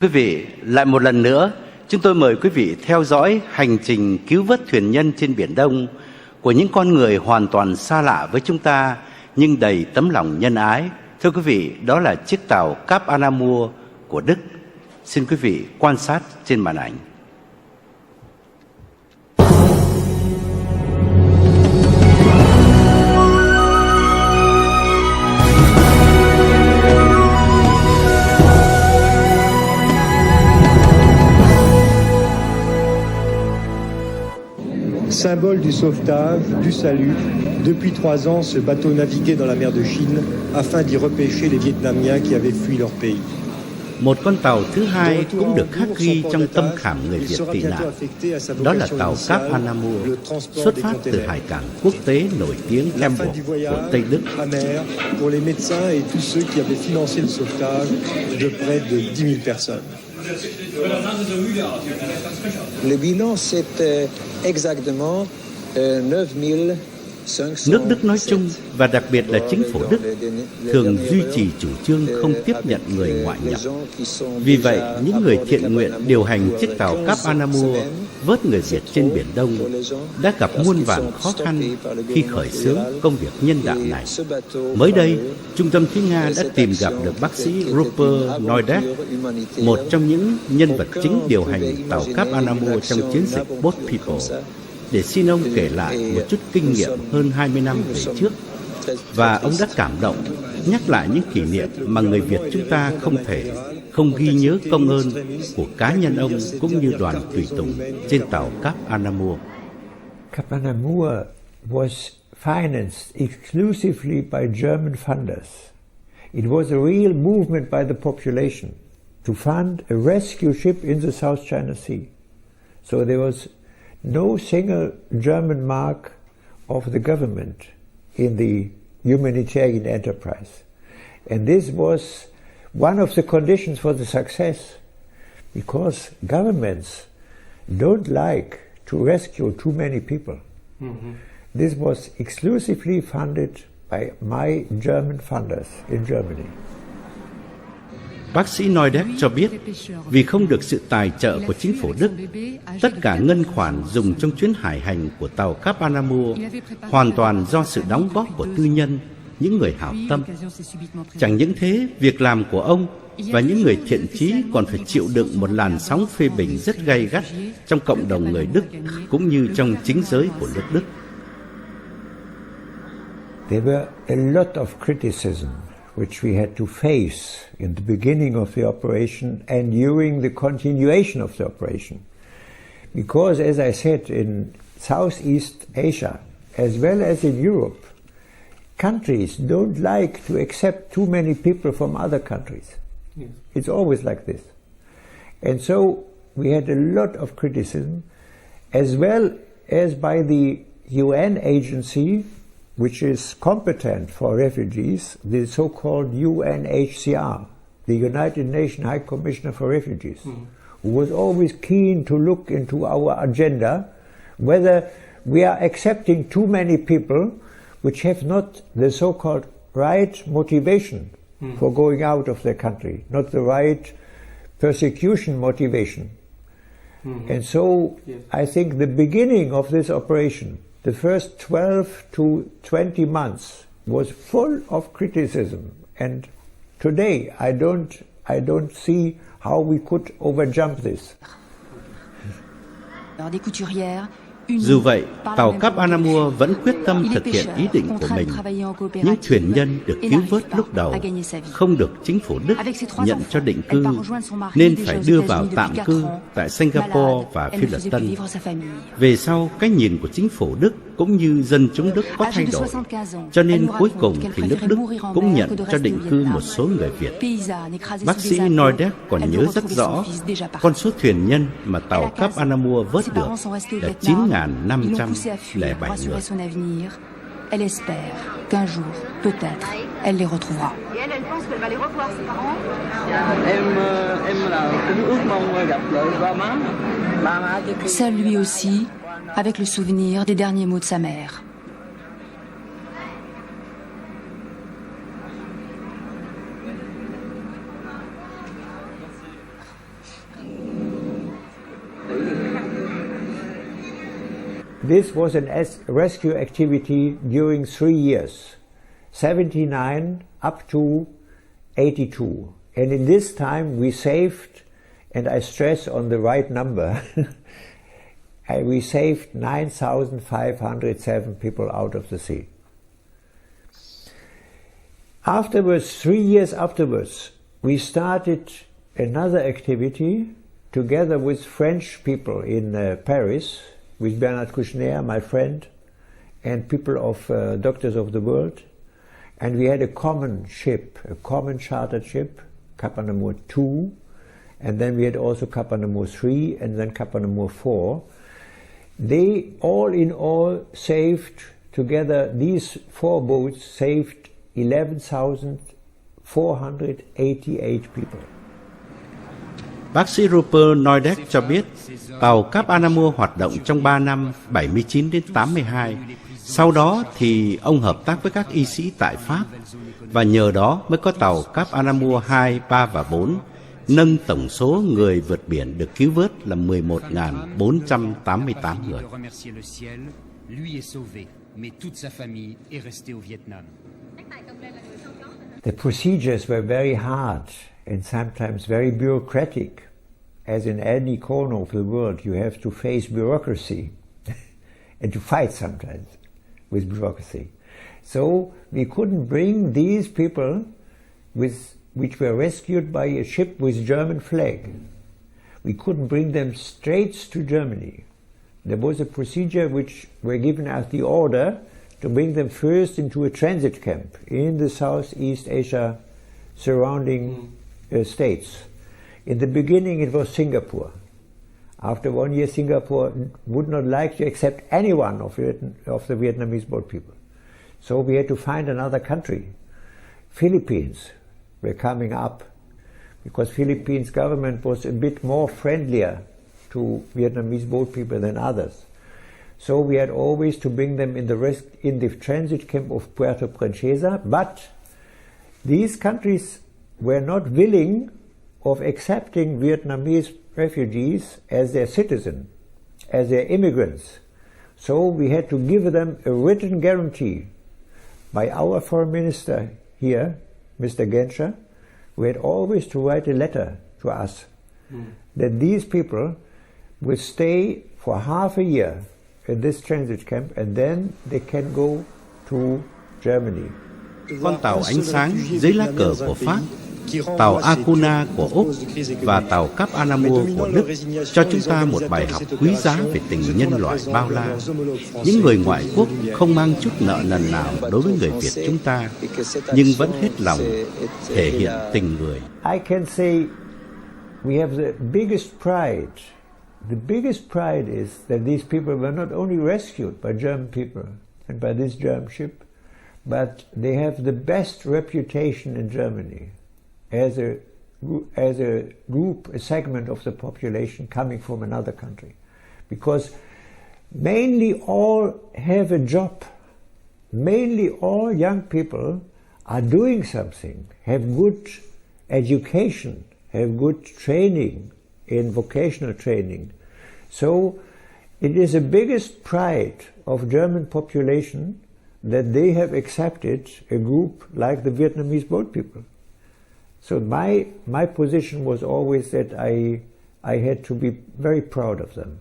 Quý vị, lại một lần nữa, chúng tôi mời quý vị theo dõi hành trình cứu vớt thuyền nhân trên Biển Đông của những con người hoàn toàn xa lạ với chúng ta nhưng đầy tấm lòng nhân ái. Thưa quý vị, đó là chiếc tàu Cap Anamur của Đức. Xin quý vị quan sát trên màn ảnh. Symbole du sauvetage, du salut, depuis 3 ans, ce bateau naviguait dans la mer de Chine afin d'y repêcher les Vietnamiens qui avaient fui leur pays. Một con tàu thứ hai cũng được khắc ghi trong tâm khảm người Việt tị nạn. Đó là tàu Cap Anamur, xuất phát từ hải cảng quốc tế nổi tiếng Hamburg của Tây Đức. Pour les médecins et tous ceux qui avaient financé le sauvetage de près de 10.000 personnes. Le bilan, c'est exactement 9.500. Nước Đức nói chung và đặc biệt là chính phủ Đức thường duy trì chủ trương không tiếp nhận người ngoại nhập. Vì vậy, những người thiện nguyện điều hành chiếc tàu Cap Anamur vớt người Việt trên Biển Đông đã gặp muôn vàn khó khăn khi khởi xướng công việc nhân đạo này. Mới đây, Trung tâm Thúy Nga đã tìm gặp được bác sĩ Rupert Neudeck, một trong những nhân vật chính điều hành tàu Cap Anamur trong chiến dịch Boat People, để xin ông kể lại một chút kinh nghiệm hơn 20 năm về trước. Và ông đã cảm động, nhắc lại những kỷ niệm mà người Việt chúng ta không ghi nhớ công ơn của cá nhân ông cũng như đoàn tùy tùng trên tàu Cap Anamur. Cap Anamur was financed exclusively by German funders. It was a real movement by the population to fund a rescue ship in the South China Sea. So there was no single German mark of the government in the humanitarian enterprise. And this was one of the conditions for the success, because governments don't like to rescue too many people. This was exclusively funded by my German funders in Germany. Bác sĩ Neudeck cho biết, vì không được sự tài trợ của chính phủ Đức, tất cả ngân khoản dùng trong chuyến hải hành của tàu Cap Anamur hoàn toàn do sự đóng góp của tư nhân, những người hảo tâm. Chẳng những thế, việc làm của ông và những người thiện chí còn phải chịu đựng một làn sóng phê bình rất gay gắt trong cộng đồng người Đức cũng như trong chính giới của nước Đức. There were a lot of criticism which we had to face in the beginning of the operation and during the continuation of the operation. Because, as I said, in Southeast Asia, as well as in Europe, countries don't like to accept too many people from other countries. Yes. It's always like this. And so we had a lot of criticism, as well as by the UN agency, which is competent for refugees, the so-called UNHCR, the United Nations High Commissioner for Refugees, who was always keen to look into our agenda, whether we are accepting too many people which have not the so-called right motivation for going out of their country, not the right persecution motivation. And so I think the beginning of this operation, the first 12 to 20 months, was full of criticism, and today I don't see how we could overjump this. Dù vậy, tàu Cap Anamur vẫn quyết tâm thực hiện ý định của mình. Những thuyền nhân được cứu vớt lúc đầu không được chính phủ Đức nhận cho định cư, nên phải đưa vào tạm cư tại Singapore và Phi Luật Tân. Về sau, cái nhìn của chính phủ Đức cũng như dân chúng Đức có thay đổi, cho nên cuối cùng thì nước Đức cũng nhận cho định cư một số người Việt. Bác sĩ Neudeck còn nhớ rất rõ, con số thuyền nhân mà tàu Cap Anamur vớt được là 9.507 người. Elle espère qu'un jour, peut-être, elle les retrouvera. Et elle pense qu'elle va les revoir, ses parents. Em là cũng ước mong gặp lại ba má. Seul lui aussi, avec le souvenir des derniers mots de sa mère. This was a rescue activity during 3 years, 79 up to 82. And in this time we saved, and I stress on the right number, we saved 9,507 people out of the sea. Afterwards, 3 years afterwards, we started another activity together with French people in Paris, with Bernard Kouchner, my friend, and people of Doctors of the World. And we had a common ship, a common chartered ship, Kappa Namur 2, and then we had also Kappa Namur 3, and then Kappa Namur 4. They all in all saved, together, these 4 boats saved 11,488 people. Bác sĩ Rupert Neudeck cho biết tàu Cap Anamur hoạt động trong 3 năm 79 đến 82. Sau đó thì ông hợp tác với các y sĩ tại Pháp và nhờ đó mới có tàu Cap Anamur 2, 3 và 4, nâng tổng số người vượt biển được cứu vớt là 11.488 người. The procedures were very hard and sometimes very bureaucratic. As in any corner of the world, you have to face bureaucracy and to fight sometimes with bureaucracy. So we couldn't bring these people which were rescued by a ship with German flag. We couldn't bring them straight to Germany. There was a procedure which were given us the order to bring them first into a transit camp in the Southeast Asia surrounding states. In the beginning it was Singapore. After 1 year Singapore would not like to accept anyone of the Vietnamese boat people. So we had to find another country. Philippines were coming up because Philippines government was a bit more friendlier to Vietnamese boat people than others. So we had always to bring them in the transit camp of Puerto Princesa, but these countries were not willing of accepting Vietnamese refugees as their citizen, as their immigrants. So we had to give them a written guarantee by our foreign minister here, Mr. Genscher, who had always to write a letter to us that these people would stay for half a year at this transit camp and then they can go to Germany. Con tàu ánh sáng dưới lá cờ của Pháp, tàu Acuna của Úc và tàu Cap Anamur của Đức cho chúng ta một bài học quý giá về tình nhân loại bao la. Những người ngoại quốc không mang chút nợ nần nào đối với người Việt chúng ta, nhưng vẫn hết lòng thể hiện tình người. I can say we have the biggest pride. The biggest pride is that these people were not only rescued by German people and by this German ship, but they have the best reputation in Germany as a group, a segment of the population coming from another country. Because mainly all have a job. Mainly all young people are doing something, have good education, have good training in vocational training. So it is the biggest pride of German population that they have accepted a group like the Vietnamese boat people. So my position was always that I had to be very proud of them.